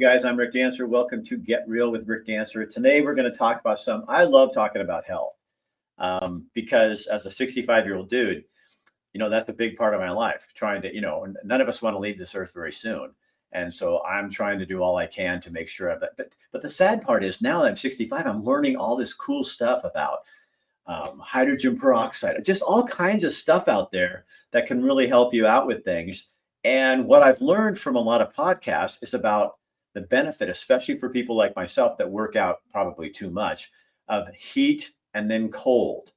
guys, I'm Rick Dancer. Welcome to Get Real with Rick Dancer. Today, we're going to talk about I love talking about health because as a 65-year-old dude, that's a big part of my life, trying to, none of us want to leave this earth very soon. And so I'm trying to do all I can to make sure of it. But the sad part is now that I'm 65, I'm learning all this cool stuff about hydrogen peroxide, just all kinds of stuff out there that can really help you out with things. And what I've learned from a lot of podcasts is about the benefit, especially for people like myself that work out probably too much, of heat and then cold.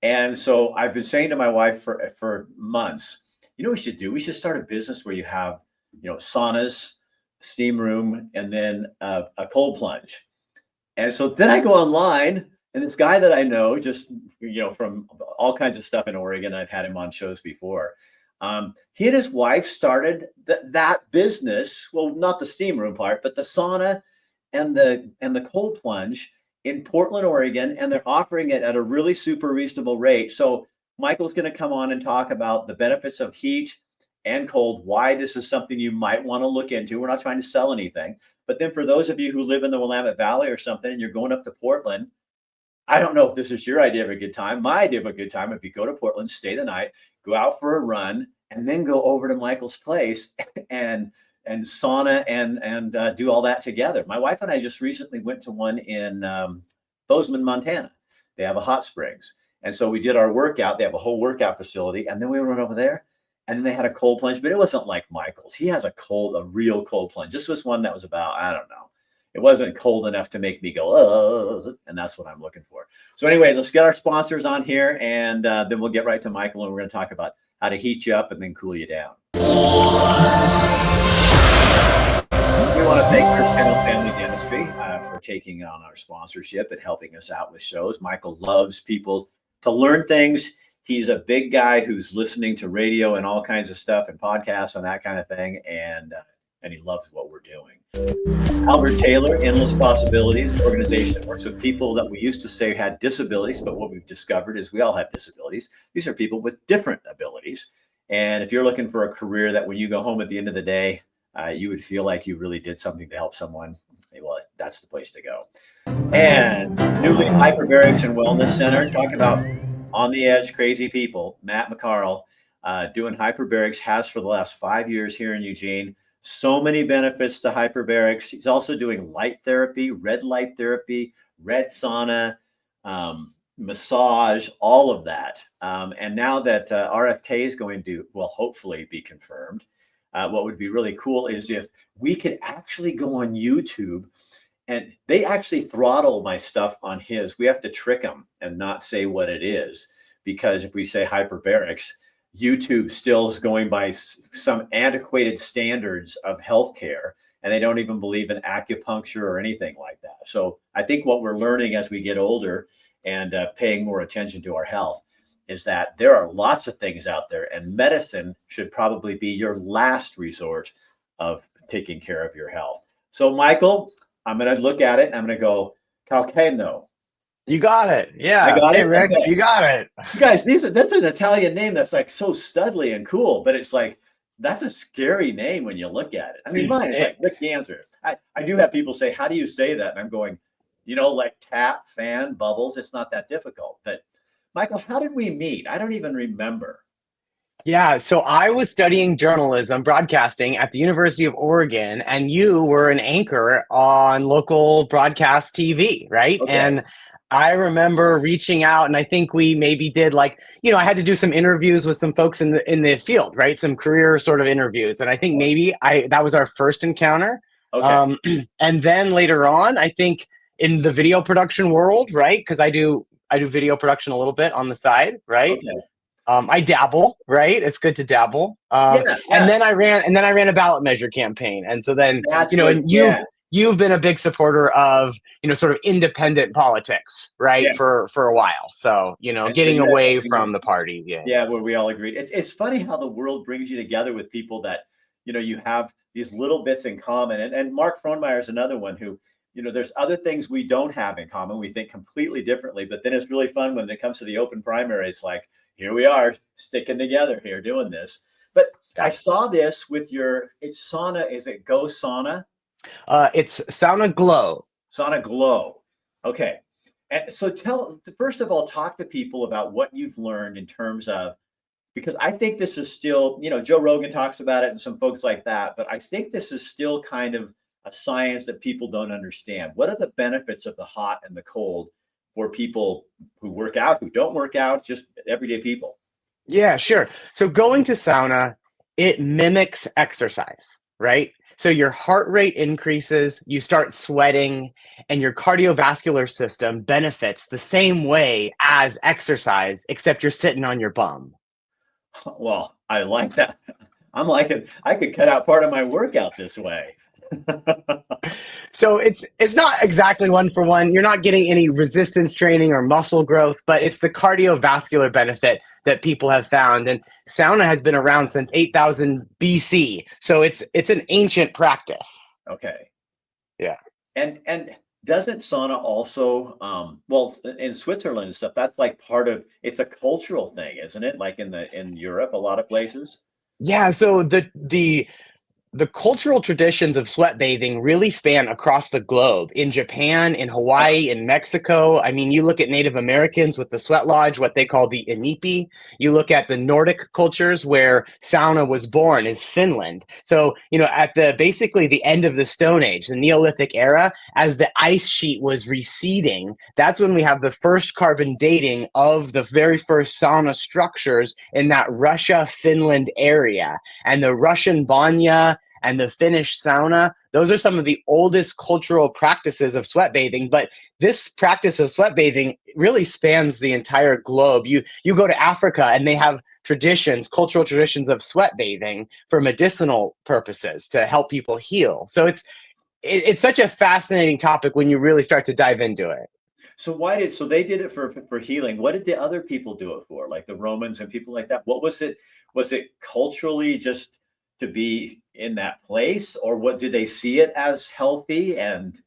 And so I've been saying to my wife for months, what we should do? We should start a business where you have, saunas, steam room, and then a cold plunge. And so then I go online, and this guy that I know, just, from all kinds of stuff in Oregon, I've had him on shows before. He and his wife started that business. Well, not the steam room part, but the sauna and the cold plunge in Portland, Oregon, and they're offering it at a really super reasonable rate. So Michael's going to come on and talk about the benefits of heat and cold, why this is something you might want to look into. We're not trying to sell anything. But then for those of you who live in the Willamette Valley or something, and you're going up to Portland, I don't know if this is your idea of a good time. My idea of a good time would be go to Portland, stay the night, go out for a run, and then go over to Michael's place and sauna and do all that together. My wife and I just recently went to one in Bozeman, Montana. They have a hot springs. And so we did our workout. They have a whole workout facility. And then we went over there and then they had a cold plunge, but it wasn't like Michael's. He has a real cold plunge. This was one that was about, I don't know. It wasn't cold enough to make me go, oh, and that's what I'm looking for. So anyway, let's get our sponsors on here and then we'll get right to Michael and we're going to talk about how to heat you up and then cool you down. We want to thank Cristiano Family Dentistry for taking on our sponsorship and helping us out with shows. Michael loves people to learn things. He's a big guy who's listening to radio and all kinds of stuff and podcasts and that kind of thing. And he loves what we're doing. Albert Taylor, Endless Possibilities, an organization that works with people that we used to say had disabilities, but what we've discovered is we all have disabilities. These are people with different abilities. And if you're looking for a career that when you go home at the end of the day, you would feel like you really did something to help someone, well, that's the place to go. And newly Hyperbarics and Wellness Center, talking about on the edge, crazy people. Matt McCarl doing hyperbarics, has for the last 5 years here in Eugene. So many benefits to hyperbarics. He's also doing light therapy, red light therapy, red sauna, massage, all of that. And now that RFK is going to, well, hopefully be confirmed, what would be really cool is if we could actually go on YouTube, and they actually throttle my stuff on his. We have to trick them and not say what it is, because if we say hyperbarics, YouTube still is going by some antiquated standards of healthcare, and they don't even believe in acupuncture or anything like that. So I think what we're learning as we get older and paying more attention to our health is that there are lots of things out there, and medicine should probably be your last resort of taking care of your health. So Michael, I'm going to look at it and I'm going to go, Calcano. You got it. Yeah. I got it, Rick. Okay. You got it. You guys, that's an Italian name that's like so studly and cool, but it's like, that's a scary name when you look at it. I mean, mine is like Rick Dancer. I do have people say, how do you say that? And I'm going, like tap, fan, bubbles. It's not that difficult. But Michael, how did we meet? I don't even remember. Yeah, so I was studying journalism, broadcasting at the University of Oregon, and you were an anchor on local broadcast TV, right? Okay. And I remember reaching out, and I think we maybe did I had to do some interviews with some folks in the field, right? Some career sort of interviews, and I think maybe that was our first encounter. Okay. And then later on, I think in the video production world, right? Because I do video production a little bit on the side, right? Okay. I dabble, right? It's good to dabble. Yeah. And then I ran a ballot measure campaign. And so then, That's you've been a big supporter of, sort of independent politics, right? Yeah. For a while. So, getting away from the party. Yeah. Yeah. Where we all agreed. It's funny how the world brings you together with people that, you have these little bits in common. And Mark Frohnmeyer is another one who, there's other things we don't have in common. We think completely differently, but then it's really fun when it comes to the open primary. It's like, here we are sticking together here doing this. But I saw this with it's sauna. Is it Go Sauna? It's Sauna Glow. Sauna Glow. Okay. And so first of all, talk to people about what you've learned in terms of, because I think this is still, Joe Rogan talks about it and some folks like that, but I think this is still kind of a science that people don't understand. What are the benefits of the hot and the cold for people who work out, who don't work out, just everyday people? Yeah, sure. So going to sauna, it mimics exercise, right? So your heart rate increases, you start sweating, and your cardiovascular system benefits the same way as exercise, except you're sitting on your bum. Well, I like that. I'm like it. I could cut out part of my workout this way. So it's not exactly one for one. You're not getting any resistance training or muscle growth, but it's the cardiovascular benefit that people have found. And sauna has been around since 8000 BC. So it's an ancient practice. Okay. Yeah. And doesn't sauna also well, in Switzerland and stuff, that's like part of, it's a cultural thing, isn't it? Like in Europe, a lot of places. Yeah, so the cultural traditions of sweat bathing really span across the globe. In Japan, in Hawaii, in Mexico. I mean, you look at Native Americans with the sweat lodge, what they call the inipi. You look at the Nordic cultures where sauna was born is Finland. So, at the basically the end of the Stone Age, the Neolithic era, as the ice sheet was receding, that's when we have the first carbon dating of the very first sauna structures in that Russia, Finland area. And the Russian banya and the Finnish sauna, those are some of the oldest cultural practices of sweat bathing. But this practice of sweat bathing really spans the entire globe. You go to Africa and they have traditions, cultural traditions of sweat bathing for medicinal purposes to help people heal. So it's such a fascinating topic when you really start to dive into it. So they did it for healing. What did the other people do it for? Like the Romans and people like that? What was it? Was it culturally just to be in that place, or what did they see it as healthy? And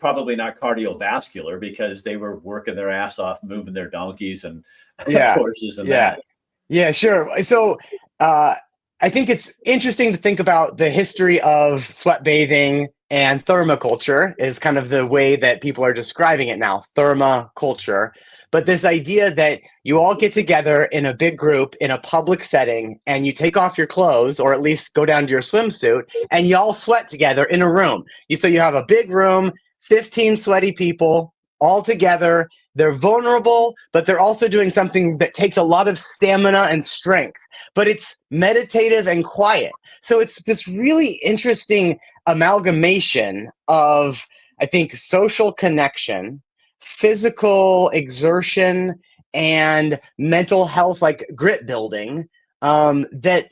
probably not cardiovascular because they were working their ass off, moving their donkeys and Yeah. horses and Yeah. that. Yeah, sure. So I think it's interesting to think about the history of sweat bathing, and thermoculture is kind of the way that people are describing it now, thermoculture. But this idea that you all get together in a big group in a public setting and you take off your clothes or at least go down to your swimsuit and you all sweat together in a room. So you have a big room, 15 sweaty people all together. They're vulnerable, but they're also doing something that takes a lot of stamina and strength, but it's meditative and quiet. So it's this really interesting amalgamation of, I think, social connection, physical exertion, and mental health, like grit building, that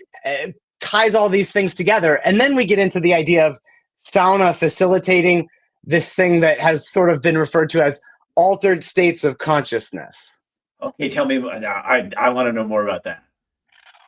ties all these things together. And then we get into the idea of sauna facilitating this thing that has sort of been referred to as altered states of consciousness. Okay, tell me. I want to know more about that.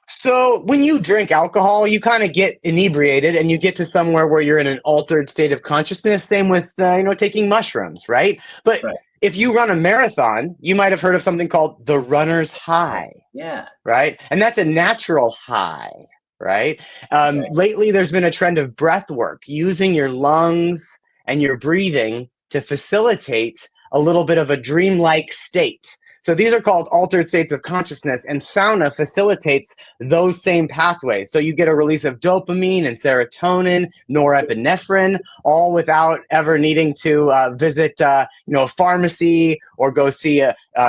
So when you drink alcohol, you kind of get inebriated and you get to somewhere where you're in an altered state of consciousness. Same with taking mushrooms, right? But Right. if you run a marathon, you might have heard of something called the runner's high, Yeah. right? And that's a natural high, right? Okay. Lately, there's been a trend of breath work, using your lungs and your breathing to facilitate a little bit of a dreamlike state. So these are called altered states of consciousness, and sauna facilitates those same pathways. So you get a release of dopamine and serotonin, norepinephrine, all without ever needing to visit, a pharmacy or go see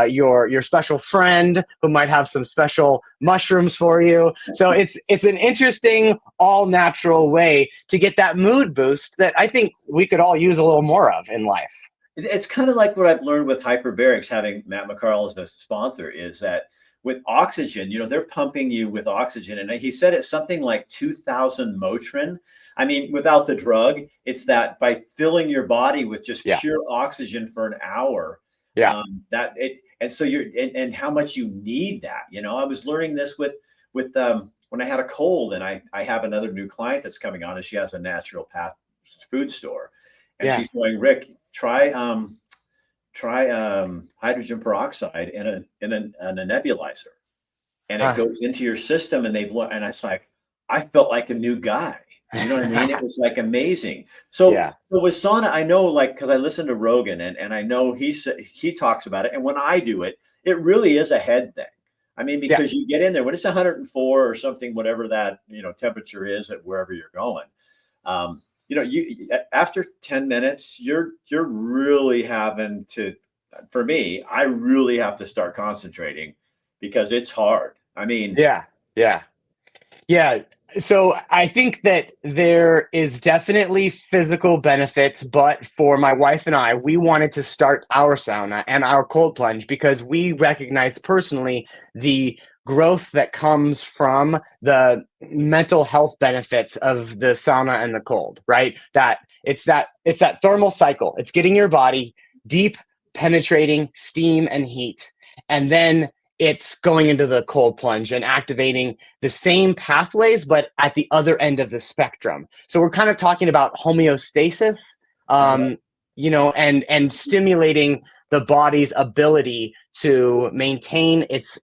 your special friend who might have some special mushrooms for you. So it's an interesting, all natural way to get that mood boost that I think we could all use a little more of in life. It's kind of like what I've learned with hyperbarics, having Matt McCarl as a sponsor, is that with oxygen, they're pumping you with oxygen. And he said it's something like 2000 Motrin. I mean, without the drug, it's that by filling your body with just pure oxygen for an hour, and so and how much you need that. I was learning this with when I had a cold, and I have another new client that's coming on, and she has a naturopath food store. And she's going, Rick, try hydrogen peroxide in a nebulizer, and it goes into your system. And and I was like, I felt like a new guy. You know what I mean? It was like amazing. So, Yeah. so with sauna, I know, like, because I listen to Rogan, and I know he talks about it. And when I do it, it really is a head thing. I mean, Yeah. because you get in there when it's 104 or something, whatever that temperature is at wherever you're going. You after 10 minutes, you're really having to. For me, I really have to start concentrating because it's hard. I mean, Yeah. Yeah. Yeah. So I think that there is definitely physical benefits, but for my wife and I, we wanted to start our sauna and our cold plunge because we recognize personally the growth that comes from the mental health benefits of the sauna and the cold, right? That it's that thermal cycle. It's getting your body deep, penetrating steam and heat. And then it's going into the cold plunge and activating the same pathways, but at the other end of the spectrum. So we're kind of talking about homeostasis, uh, and stimulating the body's ability to maintain its,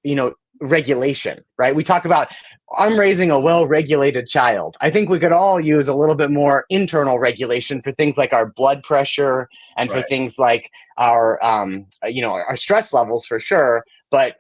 regulation, right? We talk about I'm raising a well-regulated child. I think we could all use a little bit more internal regulation for things like our blood pressure and for right. things like our stress levels for sure, but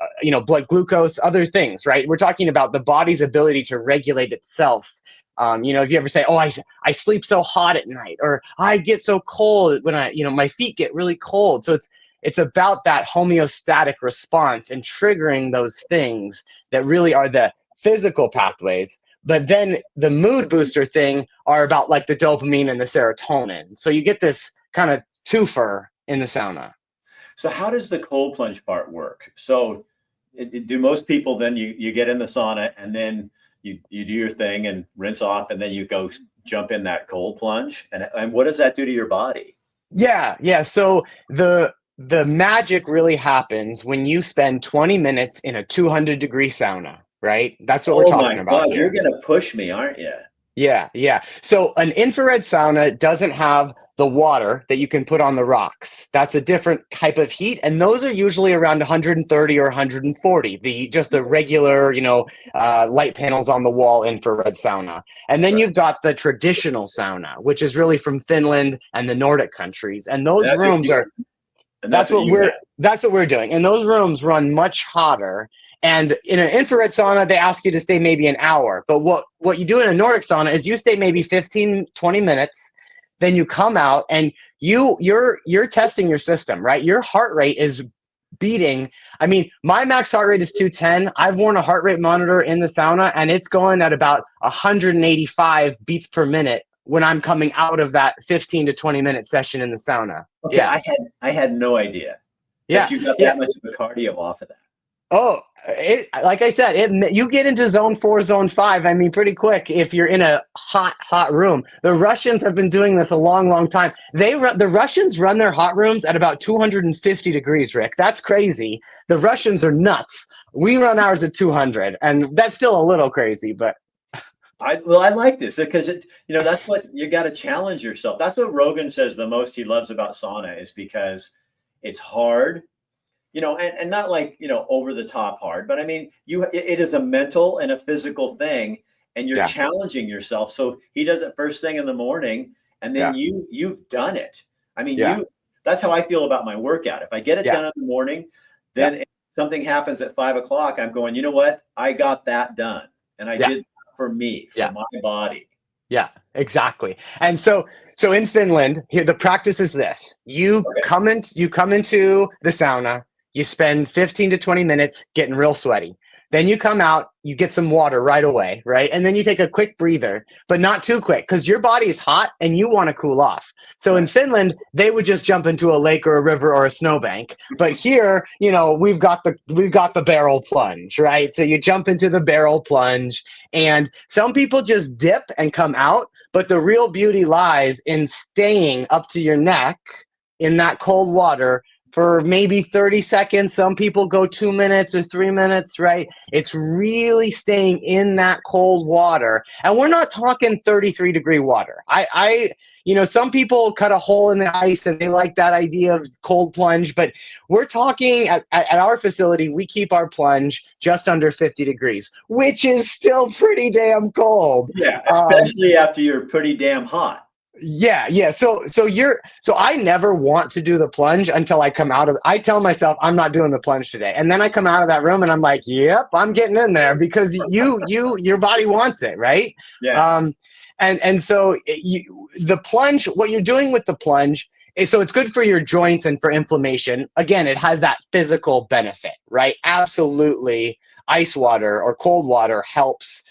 blood glucose, other things, right? We're talking about the body's ability to regulate itself. If you ever say, oh, I sleep so hot at night, or I get so cold when my feet get really cold. So it's about that homeostatic response and triggering those things that really are the physical pathways. But then the mood booster thing are about like the dopamine and the serotonin. So you get this kind of twofer in the sauna. So how does the cold plunge part work? So do most people then you get in the sauna and then you do your thing and rinse off and then you go jump in that cold plunge and what does that do to your body? Yeah. So the magic really happens when you spend 20 minutes in a 200-degree sauna, right? That's what we're Oh my talking about God, you're here. gonna push me, aren't you? Yeah. So an infrared sauna doesn't have the water that you can put on the rocks. That's a different type of heat, and those are usually around 130 or 140. The regular, light panels on the wall infrared sauna. And then Right. you've got the traditional sauna, which is really from Finland and the Nordic countries. And those That's what rooms you are and that's that's what what you we're have. that's what we're doing. And those rooms run much hotter. And in an infrared sauna, they ask you to stay maybe an hour. But what you do in a Nordic sauna is you stay maybe 15, 20 minutes, then you come out and you're testing your system, right? Your heart rate is beating. I mean, my max heart rate is 210. I've worn a heart rate monitor in the sauna and it's going at about 185 beats per minute when I'm coming out of that 15 to 20-minute session in the sauna. Okay, Yeah. I had no idea that Yeah. you got Yeah. that much of a cardio off of that. Oh, like I said, you get into zone 4, zone 5. I mean, pretty quick if you're in a hot room. The Russians have been doing this a long, long time. The Russians run their hot rooms at about 250 degrees, Rick. That's crazy. The Russians are nuts. We run ours at 200, and that's still a little crazy, but I like this because that's what you got to challenge yourself. That's what Rogan says the most he loves about sauna is because it's hard, and not like, over the top hard, but I mean, it is a mental and a physical thing, and you're yeah, challenging yourself. So he does it first thing in the morning, and then yeah, you've done it. I mean, yeah, that's how I feel about my workout. If I get it yeah, done in the morning, yeah, then if something happens at 5 o'clock, I'm going, you know what? I got that done. And I yeah, did for me, for yeah. my body. Yeah, exactly. And so in Finland, here the practice is this. Okay. You come into the sauna, you spend 15 to 20 minutes getting real sweaty. Then you come out, you get some water right away, right? And then you take a quick breather, but not too quick because your body is hot and you want to cool off. So in Right. Finland, they would just jump into a lake or a river or a snowbank. But here, we've got the barrel plunge, right? So you jump into the barrel plunge and some people just dip and come out, but the real beauty lies in staying up to your neck in that cold water for maybe 30 seconds. Some people go 2 minutes or 3 minutes, right? It's really staying in that cold water. And we're not talking 33-degree water. Some people cut a hole in the ice and they like that idea of cold plunge, but we're talking at our facility, we keep our plunge just under 50 degrees, which is still pretty damn cold. Yeah, especially after you're pretty damn hot. Yeah. So I never want to do the plunge until I come out of. I tell myself I'm not doing the plunge today, and then I come out of that room and I'm like, yep, I'm getting in there because your body wants it, right? Yeah. So the plunge, what you're doing with the plunge. So it's good for your joints and for inflammation. Again, it has that physical benefit, right? Absolutely, ice water or cold water helps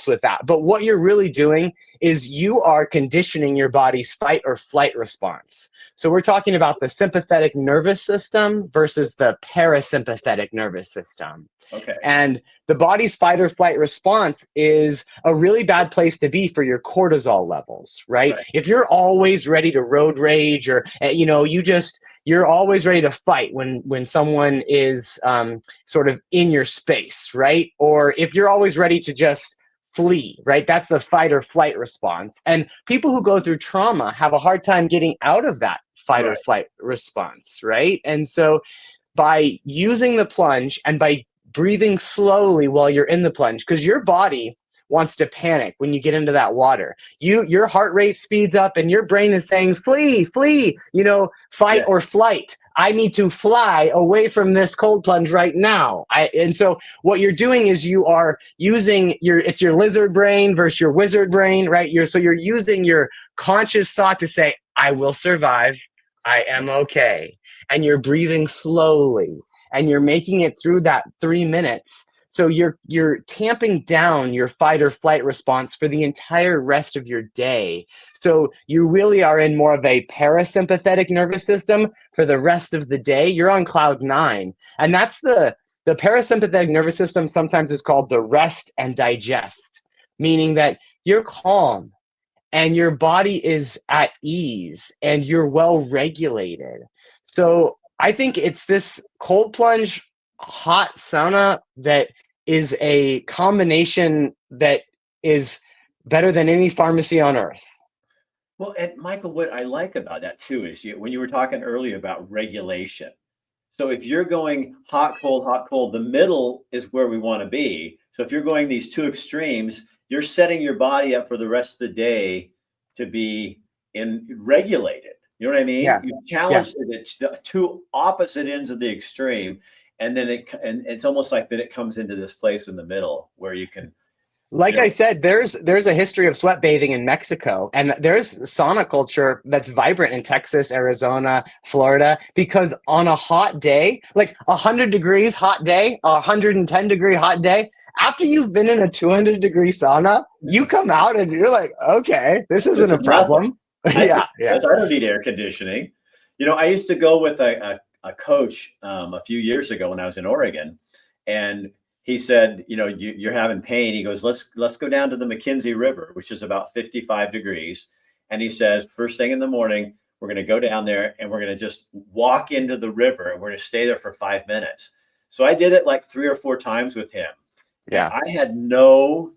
with that. But what you're really doing is you are conditioning your body's fight or flight response. So we're talking about the sympathetic nervous system versus the parasympathetic nervous system. Okay. And the body's fight or flight response is a really bad place to be for your cortisol levels, right? If you're always ready to road rage or, you're always ready to fight when someone is sort of in your space, right? Or if you're always ready to just flee, right? That's the fight or flight response. And people who go through trauma have a hard time getting out of that fight or flight response, right? And so by using the plunge and by breathing slowly while you're in the plunge, because your body wants to panic when you get into that water. Your heart rate speeds up and your brain is saying, flee, fight or flight. I need to fly away from this cold plunge right now. And so what you're doing is you are using it's your lizard brain versus your wizard brain, right? So you're using your conscious thought to say, I will survive. I am okay. And you're breathing slowly and you're making it through that 3 minutes. So you're tamping down your fight or flight response for the entire rest of your day. So you really are in more of a parasympathetic nervous system for the rest of the day. You're on cloud 9. And that's the parasympathetic nervous system sometimes is called the rest and digest, meaning that you're calm and your body is at ease and you're well regulated. So I think it's this cold plunge hot sauna that is a combination that is better than any pharmacy on earth. Well, and Michael, what I like about that too is when you were talking earlier about regulation. So if you're going hot, cold, the middle is where we want to be. So if you're going these two extremes, you're setting your body up for the rest of the day to be regulated. You know what I mean? Yeah. You challenged it. It's the two opposite ends of the extreme. And then it's almost like that it comes into this place in the middle where you can. I said, there's a history of sweat bathing in Mexico, and there's sauna culture that's vibrant in Texas, Arizona, Florida, because on a hot day, like 100 degrees hot day, 110 degree hot day, after you've been in a 200-degree sauna, you come out and you're like, okay, this isn't a problem. Yeah. I don't need air conditioning. I used to go with a coach a few years ago when I was in Oregon, and he said, you're having pain. He goes, let's go down to the McKenzie River, which is about 55 degrees. And he says, first thing in the morning, we're going to go down there and we're going to just walk into the river and we're going to stay there for 5 minutes. So I did it like 3 or 4 times with him. Yeah. I had no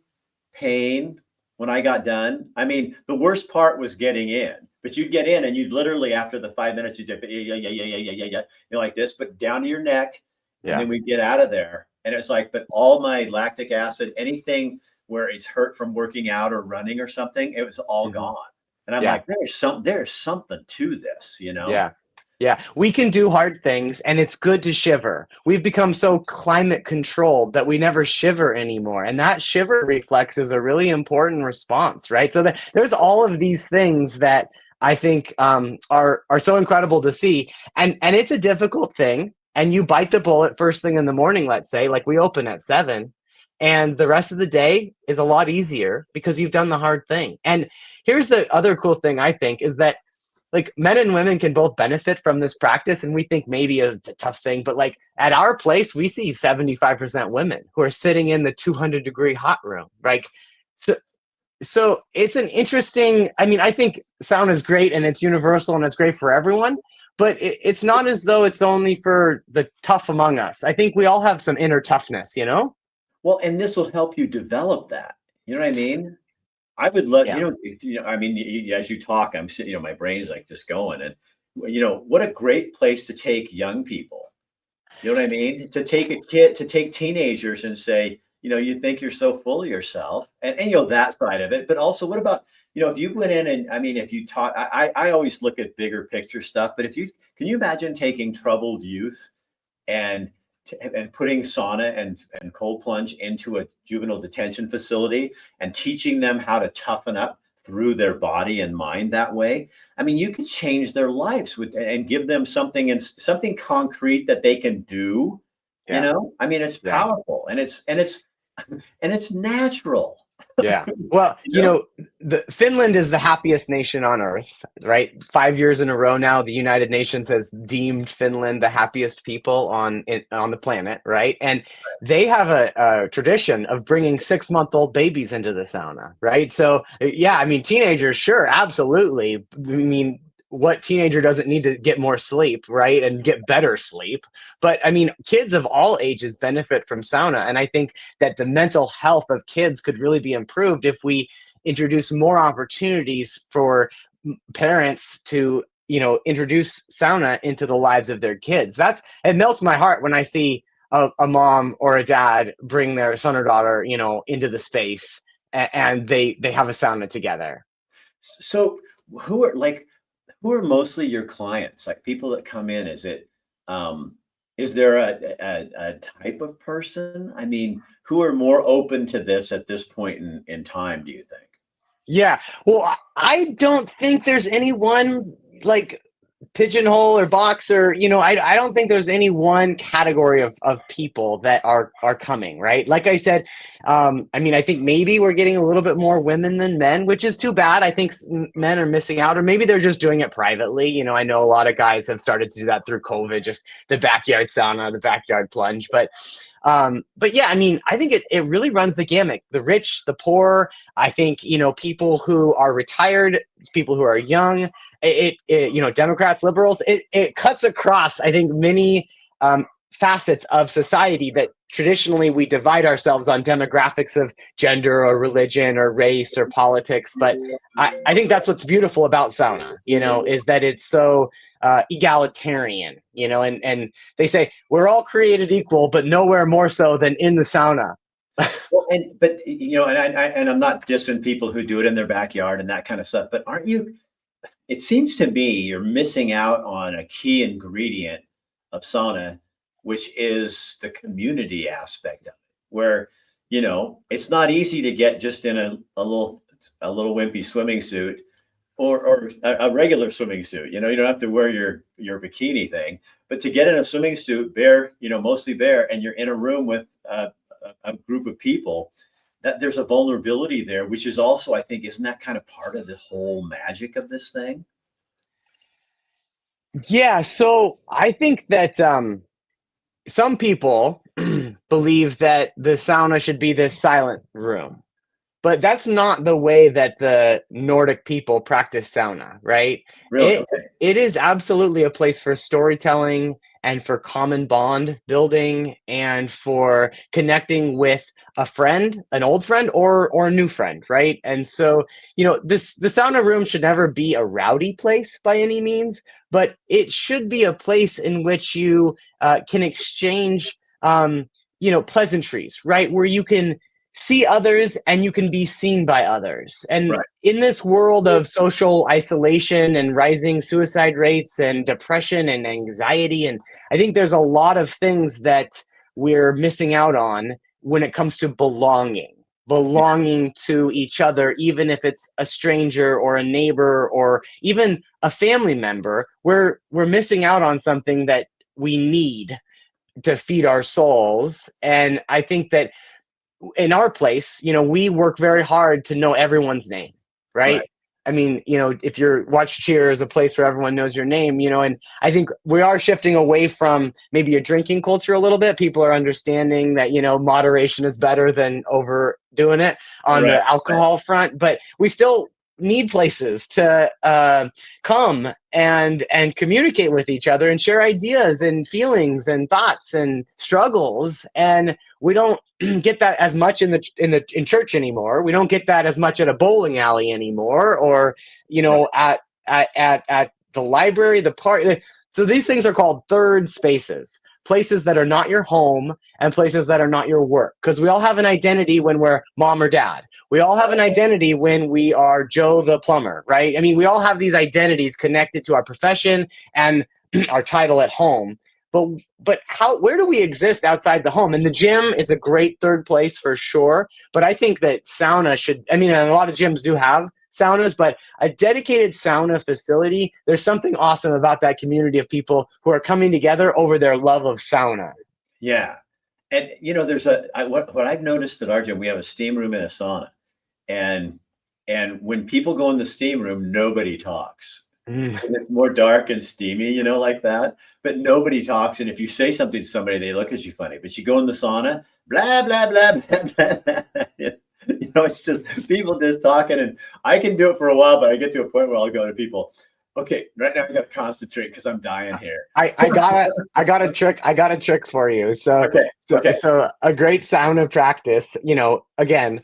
pain when I got done. I mean, the worst part was getting in. But you'd get in and you'd literally, after the 5 minutes, you'd say, yeah, like this, but down to your neck. And then we'd get out of there. And it's like, but all my lactic acid, anything where it's hurt from working out or running or something, it was all gone. And I'm like, there's something to this, Yeah. We can do hard things and it's good to shiver. We've become so climate controlled that we never shiver anymore. And that shiver reflex is a really important response, right? So there's all of these things that I think are so incredible to see. And it's a difficult thing. And you bite the bullet first thing in the morning, let's say, like we open at 7. And the rest of the day is a lot easier because you've done the hard thing. And here's the other cool thing, I think, is that like men and women can both benefit from this practice. And we think maybe it's a tough thing, but like at our place, we see 75% women who are sitting in the 200-degree hot room. Like, so it's an interesting, I think sauna is great and it's universal and it's great for everyone. but it's not as though it's only for the tough among us. I think we all have some inner toughness, you know? Well, and this will help you develop that. You know what I mean? I would love, Yeah. I mean, as you talk, I'm sitting, my brain's like just going, and what a great place to take young people. You know what I mean? To take a kid, to take teenagers and say, you think you're so full of yourself, and that side of it. But also, what about, if you went in and, I mean, if you taught, I always look at bigger picture stuff, but can you imagine taking troubled youth and and putting sauna and cold plunge into a juvenile detention facility and teaching them how to toughen up through their body and mind that way? I mean, you could change their lives with and give them something and something concrete that they can do. Yeah. I mean, it's Yeah. powerful and it's natural. Yeah. Well, You know? Finland is the happiest nation on earth, right? 5 years in a row now, the United Nations has deemed Finland the happiest people on the planet, right? And they have a tradition of bringing 6-month-old babies into the sauna, right? So, yeah, I mean, teenagers, sure, absolutely. I mean, what teenager doesn't need to get more sleep, right? And get better sleep. But I mean, kids of all ages benefit from sauna. And I think that the mental health of kids could really be improved if we introduce more opportunities for parents to introduce sauna into the lives of their kids. It melts my heart when I see a mom or a dad bring their son or daughter into the space, and they have a sauna together. So who are mostly your clients? Like people that come in, is there a type of person? I mean, who are more open to this at this point in time, do you think? Yeah, well, I don't think there's any one like pigeonhole or box, or I don't think there's any one category of people that are coming, right? Like I said, I mean, I think maybe we're getting a little bit more women than men, which is too bad. I think men are missing out, or maybe they're just doing it privately. I know a lot of guys have started to do that through COVID, just the backyard sauna, the backyard plunge. But yeah, I mean, I think it really runs the gamut. The rich, the poor. I think people who are retired, people who are young. Democrats, liberals. It cuts across, I think, many facets of society that traditionally we divide ourselves on demographics of gender or religion or race or politics. But I think that's what's beautiful about sauna, is that it's so egalitarian, and they say we're all created equal, but nowhere more so than in the sauna. Well, and I'm not dissing people who do it in their backyard and that kind of stuff, but aren't you? It seems to me you're missing out on a key ingredient of sauna, which is the community aspect of it, where it's not easy to get just in a little wimpy swimming suit or a regular swimming suit. You don't have to wear your bikini thing, but to get in a swimming suit, bare, mostly bare, and you're in a room with a group of people, that there's a vulnerability there, which is also, I think, isn't that kind of part of the whole magic of this thing? Yeah, so I think that some people believe that the sauna should be this silent room. But that's not the way that the Nordic people practice sauna, right? Really? It Okay. it is absolutely a place for storytelling and for common bond building and for connecting with a friend, an old friend or a new friend, right? And so, the sauna room should never be a rowdy place by any means, but it should be a place in which you can exchange, pleasantries, right? Where you can see others and you can be seen by others. And Right. in this world of social isolation and rising suicide rates and depression and anxiety, and I think there's a lot of things that we're missing out on when it comes to belonging to each other, even if it's a stranger or a neighbor or even a family member. We're missing out on something that we need to feed our souls. And I think that in our place, we work very hard to know everyone's name, right? Right. I mean, if you're watch Cheers, a place where everyone knows your name, and I think we are shifting away from maybe a drinking culture a little bit. People are understanding that, moderation is better than overdoing it on Right. the alcohol front, but we still need places to come and communicate with each other and share ideas and feelings and thoughts and struggles. And we don't get that as much in church anymore. We don't get that as much at a bowling alley anymore, or at the library, the park. So these things are called third spaces, places that are not your home and places that are not your work. Because we all have an identity when we're mom or dad. We all have an identity when we are Joe the plumber, right? I mean, we all have these identities connected to our profession and our title at home. But where do we exist outside the home? And the gym is a great third place for sure. But I think that sauna should, I mean, and a lot of gyms do have saunas, but a dedicated sauna facility, there's something awesome about that community of people who are coming together over their love of sauna. Yeah. And what I've noticed at our gym, we have a steam room and a sauna. And when people go in the steam room, nobody talks. And it's more dark and steamy, like that. But nobody talks. And if you say something to somebody, they look at you funny. But you go in the sauna, blah, blah, blah, blah, blah, blah. It's just people just talking. And I can do it for a while, but I get to a point where I'll go to people, okay, right now I got to concentrate because I'm dying here. I got a trick for you. So, okay. So a great sauna practice, again,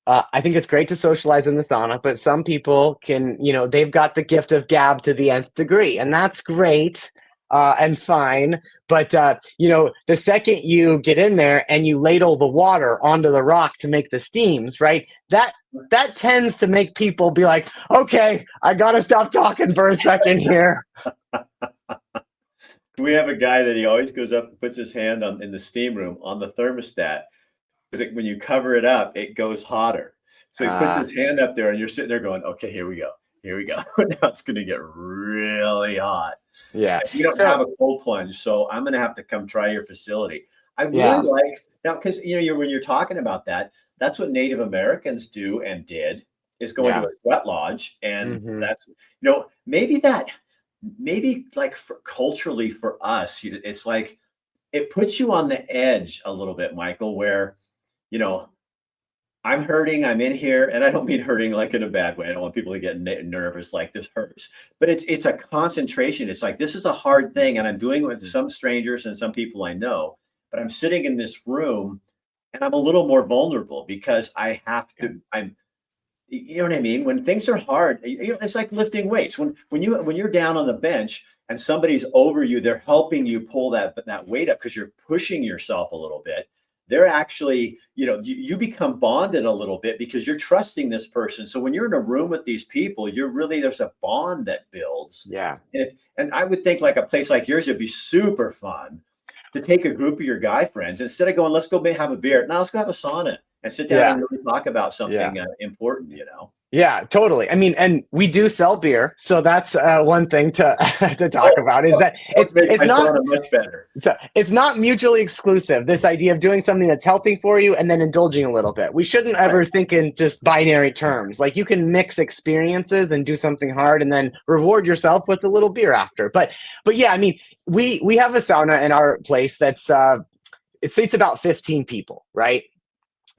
I think it's great to socialize in the sauna, but some people can, they've got the gift of gab to the nth degree, and that's great and fine. But, the second you get in there and you ladle the water onto the rock to make the steams, right, that tends to make people be like, okay, I got to stop talking for a second here. We have a guy that he always goes up and puts his hand in the steam room on the thermostat. Because when you cover it up, it goes hotter. So he puts his hand up there and you're sitting there going, okay, here we go. Now it's going to get really hot. Yeah. You don't have a cold plunge, so I'm going to have to come try your facility. I really like now because when you're talking about that, that's what Native Americans do and did is go into a sweat lodge, and that's maybe like culturally for us, it's like it puts you on the edge a little bit, Michael, where I'm hurting, I'm in here, and I don't mean hurting like in a bad way. I don't want people to get nervous like this hurts, but it's a concentration. It's like, this is a hard thing, and I'm doing it with some strangers and some people I know, but I'm sitting in this room and I'm a little more vulnerable because I have to, you know what I mean? When things are hard, it's like lifting weights. When you're down on the bench and somebody's over you, they're helping you pull that weight up because you're pushing yourself a little bit. They're actually, you become bonded a little bit because you're trusting this person. So when you're in a room with these people, there's a bond that builds. Yeah. And I would think like a place like yours, it'd be super fun to take a group of your guy friends, instead of going, let's go have a beer. Now let's go have a sauna and sit down and really talk about something important, Yeah, totally. I mean, and we do sell beer, so that's one thing to talk about. Is that it's not much better. So it's not mutually exclusive. This idea of doing something that's healthy for you and then indulging a little bit. We shouldn't ever think in just binary terms. Like, you can mix experiences and do something hard and then reward yourself with a little beer after. But yeah, I mean, we have a sauna in our place that's it seats about 15 people, right?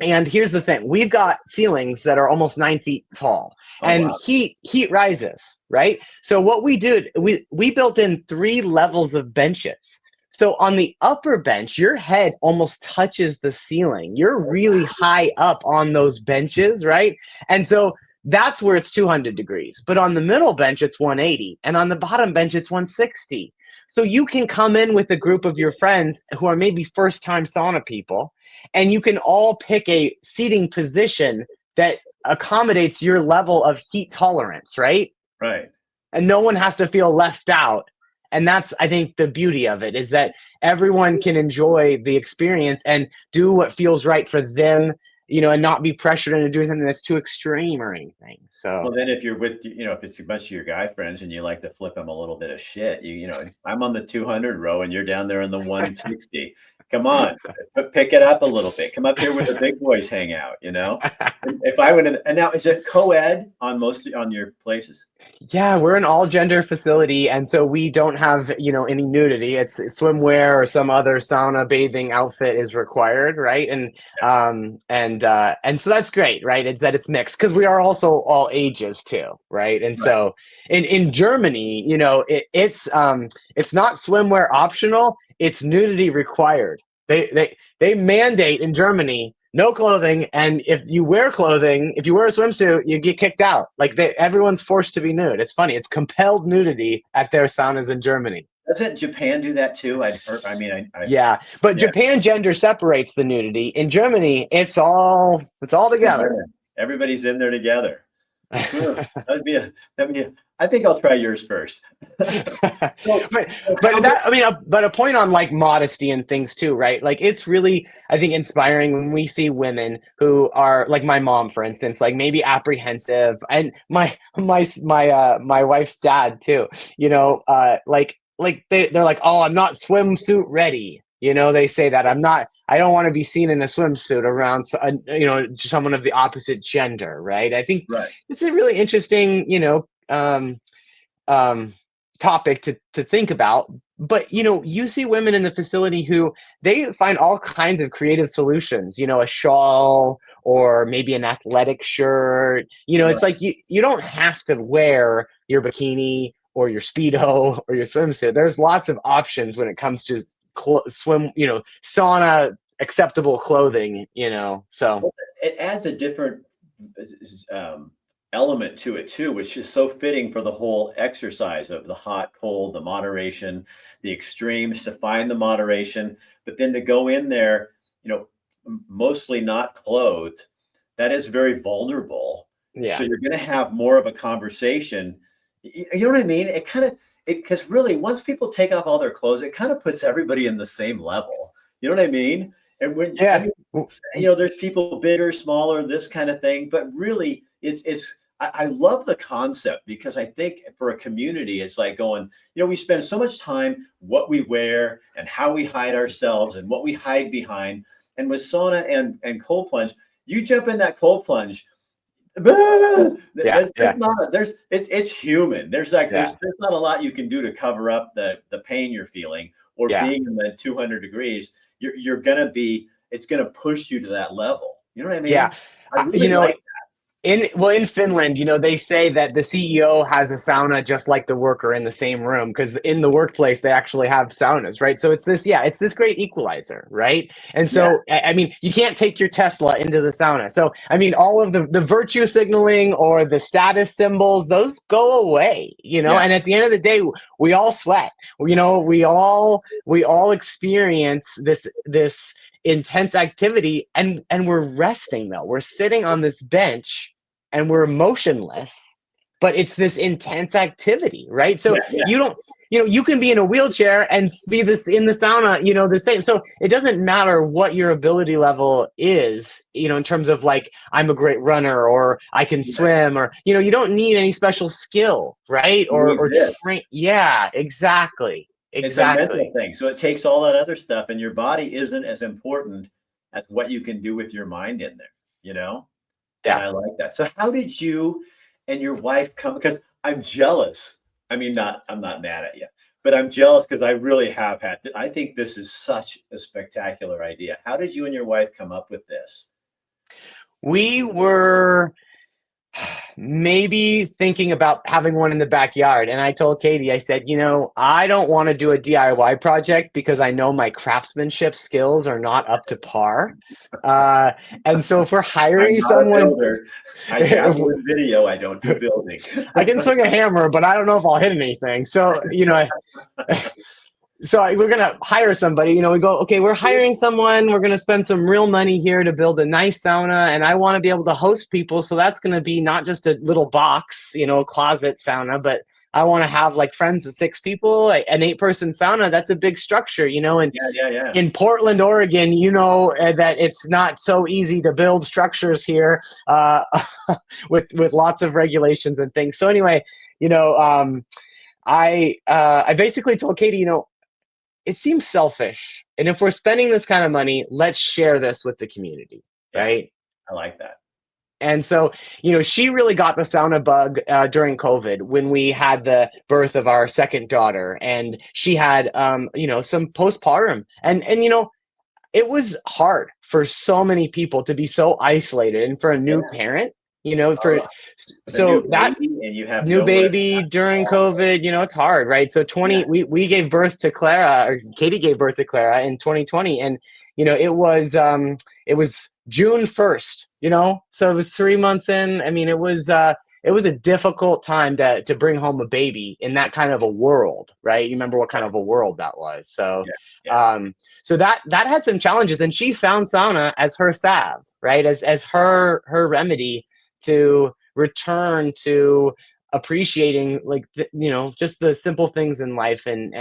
And here's the thing: we've got ceilings that are almost 9 feet tall, and heat rises, right? So what we did, we built in 3 levels of benches. So on the upper bench, your head almost touches the ceiling. You're really high up on those benches, right? And so that's where it's 200 degrees. But on the middle bench, it's 180, and on the bottom bench, it's 160. So you can come in with a group of your friends who are maybe first-time sauna people, and you can all pick a seating position that accommodates your level of heat tolerance, right? Right. And no one has to feel left out. And that's, I think, the beauty of it, is that everyone can enjoy the experience and do what feels right for them, and not be pressured into doing something that's too extreme or anything. So, well, then if you're with, if it's a bunch of your guy friends and you like to flip them a little bit of shit, I'm on the 200 row and you're down there in the 160. Come on, pick it up a little bit. Come up here where the big boys hang out. If I went in, and now is it co-ed on your places? Yeah, we're an all gender facility, and so we don't have, any nudity. It's swimwear or some other sauna bathing outfit is required, right? And so that's great, right? It's that it's mixed because we are also all ages too, right? And Right. so in Germany, it's not swimwear optional, it's nudity required. They mandate in Germany no clothing, and if you wear clothing, if you wear a swimsuit, you get kicked out. Like everyone's forced to be nude. It's funny. It's compelled nudity at their saunas in Germany. Doesn't Japan do that too? I'd heard. I mean, Yeah, but yeah. Japan gender separates the nudity. In Germany, it's all together. Everybody's in there together. Ugh, I think I'll try yours first. So, but how did, but a point on like modesty and things too, right? Like it's really, I think, inspiring when we see women who are like my mom, for instance, like maybe apprehensive, and my wife's dad too. They're like, oh, I'm not swimsuit ready. They say that I'm not. I don't want to be seen in a swimsuit around, someone of the opposite gender, right? I think right? it's a really interesting, um, topic to think about. But you see women in the facility who they find all kinds of creative solutions. A shawl or maybe an athletic shirt. It's Right. like you don't have to wear your bikini or your speedo or your swimsuit. There's lots of options when it comes to sauna acceptable clothing. So Well, it adds a different um, element to it too, which is so fitting for the whole exercise of the hot, cold, the moderation, the extremes to find the moderation, but then to go in there, mostly not clothed, that is very vulnerable. So yeah, you're going to have more of a conversation. You know what I mean? It kind of because really once people take off all their clothes, it kind of puts everybody in the same level. You know what I mean? And when I yeah, mean, there's people bigger, smaller, this kind of thing, but really I love the concept because I think for a community, it's like going, we spend so much time what we wear and how we hide ourselves and what we hide behind. And with sauna and cold plunge, you jump in that cold plunge. yeah, There's yeah, not there's it's human. There's like yeah, there's not a lot you can do to cover up the pain you're feeling or yeah. being in the 200 degrees. You're gonna be it's gonna push you to that level. You know what I Yeah. mean? I Uh, you really know, like in Finland, they say that the CEO has a sauna just like the worker in the same room because in the workplace they actually have saunas, right? So it's this great equalizer, right? And yeah, so I mean, you can't take your Tesla into the sauna. So I mean, all of the virtue signaling or the status symbols, those go away, yeah. and at the end of the day, we all sweat. We all experience this intense activity, and we're resting, though we're sitting on this bench and we're motionless, but it's this intense activity, right? So Yeah, yeah. you don't you can be in a wheelchair and be this in the sauna, the same. So it doesn't matter what your ability level is, in terms of like I'm a great runner or I can Right. swim, or you don't need any special skill, right? You or need or this. train. Yeah, exactly, It's a exactly. mental thing. So it takes all that other stuff, and your body isn't as important as what you can do with your mind in there, you know? And Yeah. I like that. So how did you and your wife come? Because I'm jealous. I mean, I'm not mad at you, but I'm jealous because I really have had. I think this is such a spectacular idea. How did you and your wife come up with this? We were maybe thinking about having one in the backyard. And I told Katie, I said, I don't want to do a DIY project because I know my craftsmanship skills are not up to par. Uh, and so if we're I'm hiring not a someone, builder. I if, dabble in video. I don't do building. I can swing a hammer, but I don't know if I'll hit anything. So, we're gonna hire somebody. We go, okay, we're hiring someone. We're gonna spend some real money here to build a nice sauna, and I want to be able to host people. So that's gonna be not just a little box, closet sauna, but I want to have like friends of 6 people, like an 8-person sauna. That's a big structure, and Yeah, yeah, yeah. in Portland, Oregon, that it's not so easy to build structures here, with lots of regulations and things. So anyway, I basically told Katie, it seems selfish. And if we're spending this kind of money, let's share this with the community, Yeah, right? I like that. And so, she really got the sauna bug during COVID when we had the birth of our second daughter, and she had, some postpartum, and it was hard for so many people to be so isolated, and for a new Yeah. parent, Oh, with a new so that baby and you have new nowhere. baby during COVID, it's hard, right? So Yeah. we gave birth to Clara, or Katie gave birth to Clara in 2020, and it was June 1st, so it was 3 months in. I mean, it was a difficult time to bring home a baby in that kind of a world, right? You remember what kind of a world that was. So Yeah. Yeah. so that had some challenges, and she found sauna as her salve, right? As her remedy to return to appreciating, like, just the simple things in life, and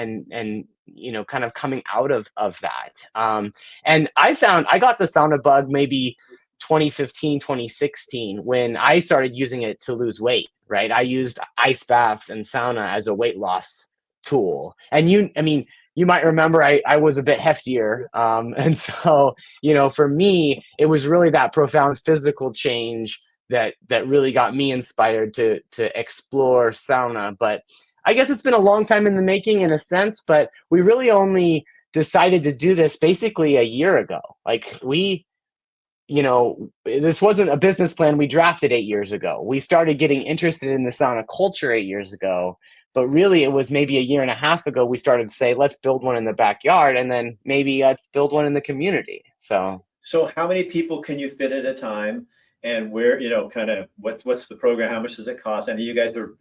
kind of coming out of that. And I got the sauna bug maybe 2015, 2016, when I started using it to lose weight, right? I used ice baths and sauna as a weight loss tool. And you might remember I was a bit heftier. And so, for me, it was really that profound physical change that really got me inspired to explore sauna. But I guess it's been a long time in the making, in a sense, but we really only decided to do this basically a year ago. Like, this wasn't a business plan we drafted 8 years ago. We started getting interested in the sauna culture 8 years ago, but really it was maybe a year and a half ago we started to say, let's build one in the backyard, and then maybe let's build one in the community. So how many people can you fit at a time? And where, kind of what's the program? How much does it cost? I know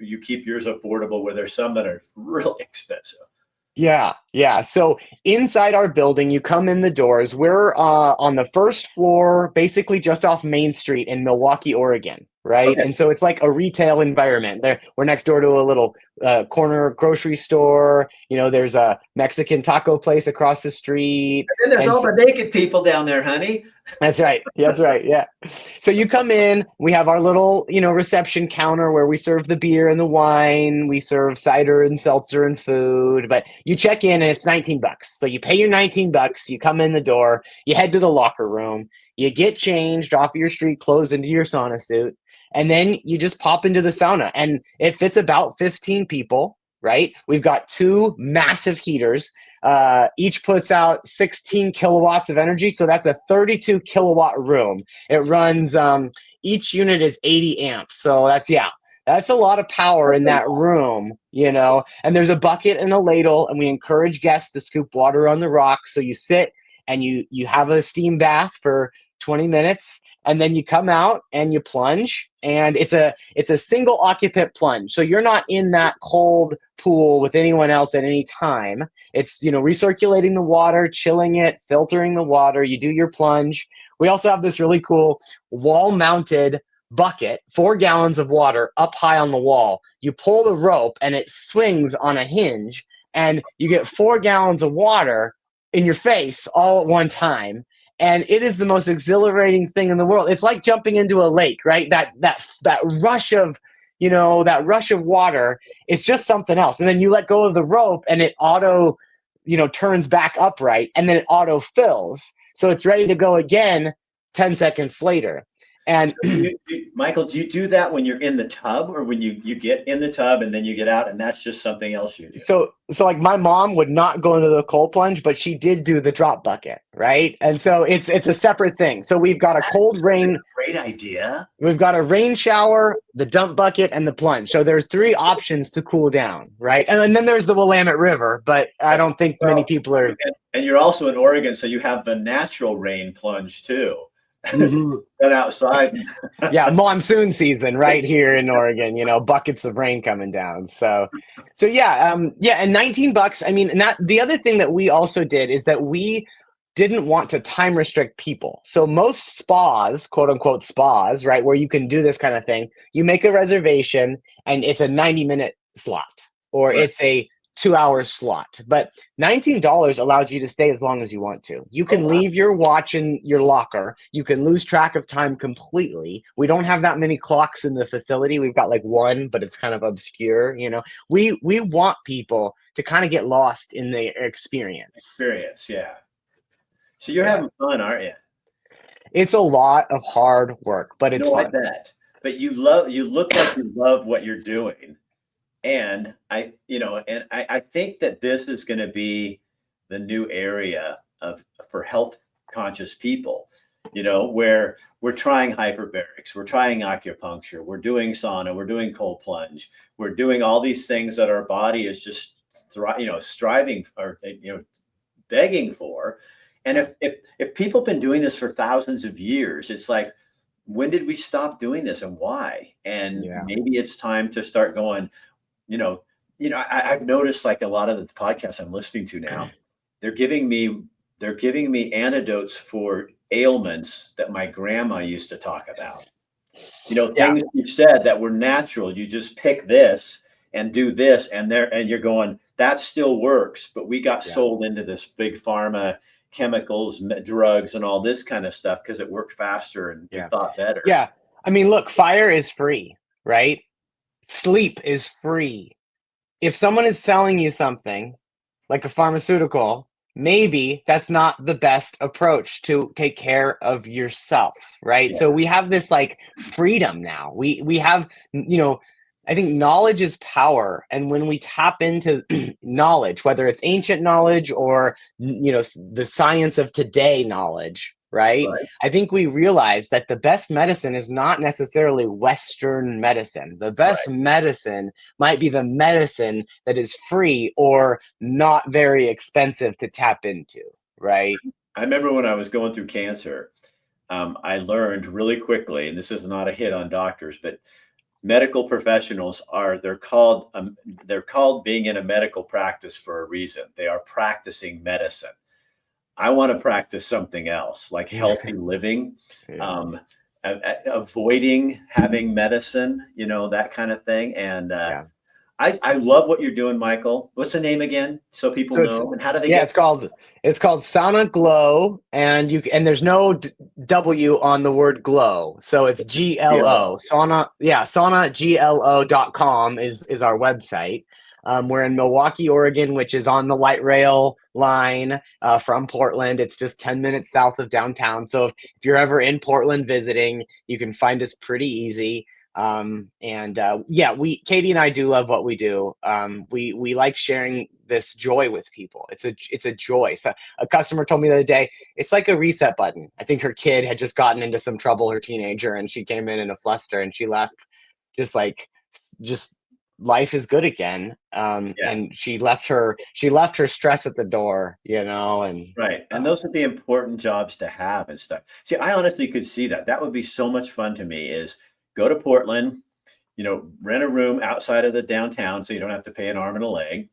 you keep yours affordable, where there's some that are really expensive. Yeah. So inside our building, you come in the doors. We're on the first floor, basically just off Main Street in Milwaukee, Oregon, right? Okay. And so it's like a retail environment. We're next door to a little corner grocery store. There's a Mexican taco place across the street. And then there's And all the naked people down there, honey. That's right. That's right. Yeah. So you come in, we have our little, reception counter where we serve the beer and the wine. We serve cider and seltzer and food, but you check in and it's $19. So you pay your $19, you come in the door, you head to the locker room, you get changed off of your street clothes into your sauna suit, and then you just pop into the sauna, and it fits about 15 people, right? We've got two massive heaters. Each puts out 16 kilowatts of energy, so that's a 32 kilowatt room. It runs, each unit is 80 amps, so that's a lot of power in that room, and there's a bucket and a ladle, and we encourage guests to scoop water on the rocks. So you sit and you have a steam bath for 20 minutes, and then you come out and you plunge, and it's a single occupant plunge. So you're not in that cold pool with anyone else at any time. It's, recirculating the water, chilling it, filtering the water. You do your plunge. We also have this really cool wall-mounted bucket, 4 gallons of water up high on the wall. You pull the rope and it swings on a hinge, and you get 4 gallons of water in your face all at one time. And it is the most exhilarating thing in the world. It's like jumping into a lake, right? That rush of, that rush of water. It's just something else. And then you let go of the rope and it auto, turns back upright, and then it auto fills. So it's ready to go again 10 seconds later. And So Michael, do you do that when you're in the tub, or when you get in the tub and then you get out and that's just something else you do? So like, my mom would not go into the cold plunge, but she did do the drop bucket, right? And so it's a separate thing. So we've got a cold rain. Great idea. We've got a rain shower, the dump bucket, and the plunge. So there's 3 options to cool down, right? And then there's the Willamette River, but I don't think many people are. And you're also in Oregon, so you have the natural rain plunge too. Mm-hmm. Then outside. Yeah, monsoon season right here in Oregon, buckets of rain coming down. So yeah, and $19. I mean, and that the other thing that we also did is that we didn't want to time restrict people. So most spas, quote unquote spas, right, where you can do this kind of thing, you make a reservation and it's a 90-minute slot, or Right. it's a 2-hour slot. But $19 allows you to stay as long as you want to. You can leave your watch in your locker. You can lose track of time completely. We don't have that many clocks in the facility. We've got like one, but it's kind of obscure. We want people to kind of get lost in the experience. Yeah. So you're having fun, aren't you? it's a lot of hard work, but it's No, I fun. bet. But you look like you love what you're doing. And I think that this is going to be the new area for health conscious people, where we're trying hyperbarics, we're trying acupuncture, we're doing sauna, we're doing cold plunge, we're doing all these things that our body is just, striving or, begging for. And if people have been doing this for thousands of years, it's like, when did we stop doing this and why? And Yeah. maybe it's time to start going, I've noticed, like, a lot of the podcasts I'm listening to now, they're giving me antidotes for ailments that my grandma used to talk about. Yeah. Things you said that were natural. You just pick this and do this, and you're going, that still works, but we got Yeah. sold into this big pharma chemicals, drugs, and all this kind of stuff because it worked faster and we thought better. Yeah. I mean, look, fire is free, right? Sleep is free. If someone is selling you something like a pharmaceutical, maybe that's not the best approach to take care of yourself, right? Yeah. So we have this like freedom now. We have, I think knowledge is power, and when we tap into knowledge, whether it's ancient knowledge or the science of today knowledge, right? Right. I think we realize that the best medicine is not necessarily Western medicine. The best medicine might be the medicine that is free or not very expensive to tap into, right? I remember when I was going through cancer, I learned really quickly, and this is not a hit on doctors, but medical professionals they're called being in a medical practice for a reason. They are practicing medicine. I want to practice something else, like healthy living, avoiding having medicine, that kind of thing. And I love what you're doing, Michael. What's the name again, so people know? And how do they get? It's called Sauna Glow, and there's no W on the word glow, so it's GLO. Sauna, saunaglo.com is our website. We're in Milwaukee, Oregon, which is on the light rail line from Portland. It's just 10 minutes south of downtown. So if you're ever in Portland visiting, you can find us pretty easy. Katie and I do love what we do. We like sharing this joy with people. It's a joy. So a customer told me the other day, it's like a reset button. I think her kid had just gotten into some trouble, her teenager, and she came in a fluster, and she left just life is good again. And she left her stress at the door, and right. And those are the important jobs to have and stuff. See, I honestly could see that would be so much fun to me, is go to Portland, rent a room outside of the downtown so you don't have to pay an arm and a leg.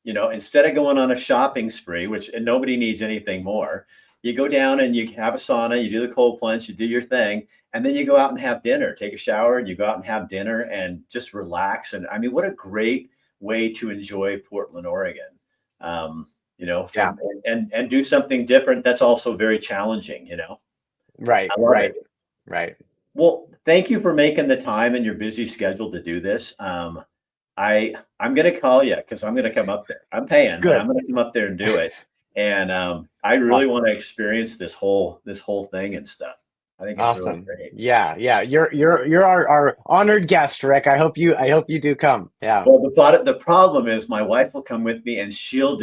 Instead of going on a shopping spree, and nobody needs anything more, you go down and you have a sauna, you do the cold plunge, you do your thing, and then you go out and have dinner, take a shower, and you go out and have dinner and just relax. And I mean, what a great way to enjoy Portland, Oregon. And do something different that's also very challenging, Right. I love it. Right. Well, thank you for making the time in your busy schedule to do this. I'm going to call you because I'm going to come up there. I'm paying, but I'm going to come up there and do it. And I really want to experience this whole thing and stuff. I think it's awesome. Really great. Yeah. You're our honored guest, Rick. I hope you do come. Yeah. Well, the problem is my wife will come with me and she'll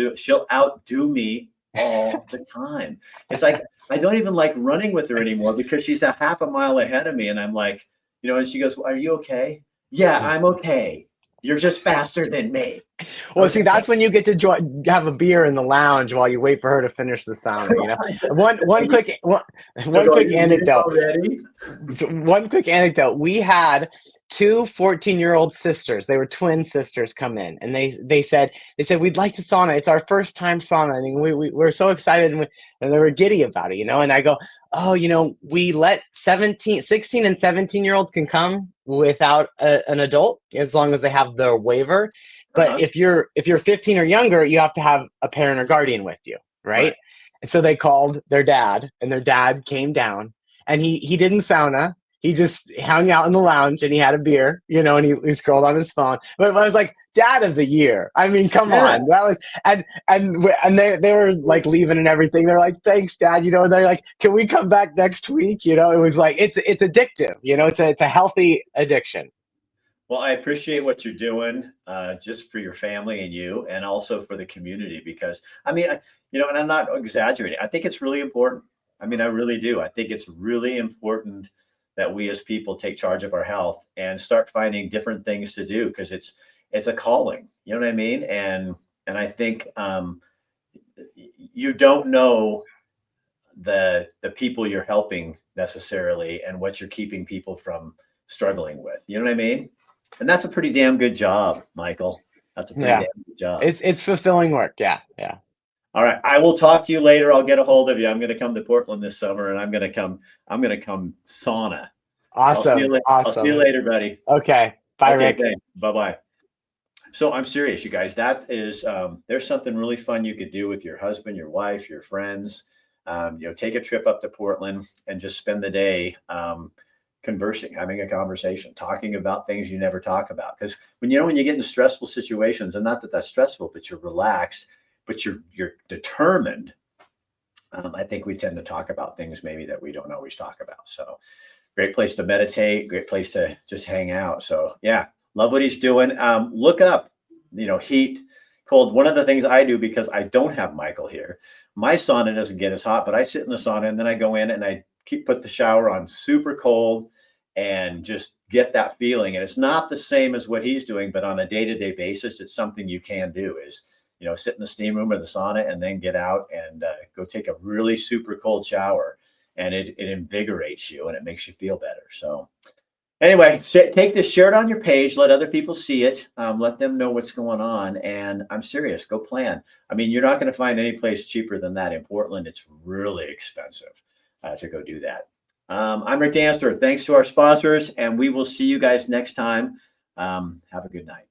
outdo me all the time. It's like, I don't even like running with her anymore because she's a half a mile ahead of me. And I'm like, and she goes, "Are you okay?" "Yeah, I'm okay. You're just faster than me." Well, okay. See, that's when you get to have a beer in the lounge while you wait for her to finish the sauna. One quick anecdote. One quick anecdote. We had two 14-year-old sisters. They were twin sisters come in, and they said we'd like to sauna. It's our first time sauna, and we're so excited, and they were giddy about it, And I go, oh, we let 16 and 17-year-olds can come without an adult as long as they have their waiver. But if you're 15 or younger, you have to have a parent or guardian with you, right? And so they called their dad, and their dad came down, and he didn't sauna. he just hung out in the lounge and he had a beer, and he scrolled on his phone. But I was like, Dad of the Year. I mean, come on. That was and they were like leaving and everything. They're like, thanks, Dad. They're like, can we come back next week? It was like it's addictive. It's a healthy addiction. Well, I appreciate what you're doing, just for your family and you, and also for the community. Because I mean, and I'm not exaggerating. I think it's really important. I mean, I really do. I think it's really important that we as people take charge of our health and start finding different things to do, because it's a calling. You know what I mean? And I think you don't know the people you're helping necessarily, and what you're keeping people from struggling with. You know what I mean? And that's a pretty damn good job, Michael. That's a pretty damn good job. It's fulfilling work. Yeah. Yeah. All right. I will talk to you later. I'll get a hold of you. I'm going to come to Portland this summer, and I'm going to come sauna. Awesome. I'll see you later, buddy. Okay. Bye, Rick. Bye-bye. So I'm serious, you guys. That is, there's something really fun you could do with your husband, your wife, your friends. Take a trip up to Portland and just spend the day, conversing, having a conversation, talking about things you never talk about. Because when you get into stressful situations, and not that that's stressful, but you're relaxed, but you're determined. I think we tend to talk about things maybe that we don't always talk about. So great place to meditate, great place to just hang out. So yeah, love what he's doing. Look up, heat, cold. One of the things I do, because I don't have Michael here, my sauna doesn't get as hot, but I sit in the sauna and then I go in and I put the shower on super cold and just get that feeling. And it's not the same as what he's doing, but on a day-to-day basis, it's something you can do, is, sit in the steam room or the sauna and then get out and go take a really super cold shower, and it invigorates you and it makes you feel better. So anyway, take this, share it on your page, let other people see it, let them know what's going on. And I'm serious, go plan. I mean, you're not going to find any place cheaper than that in Portland. It's really expensive to go do that. I'm Rick Danster. Thanks to our sponsors, and we will see you guys next time. Have a good night.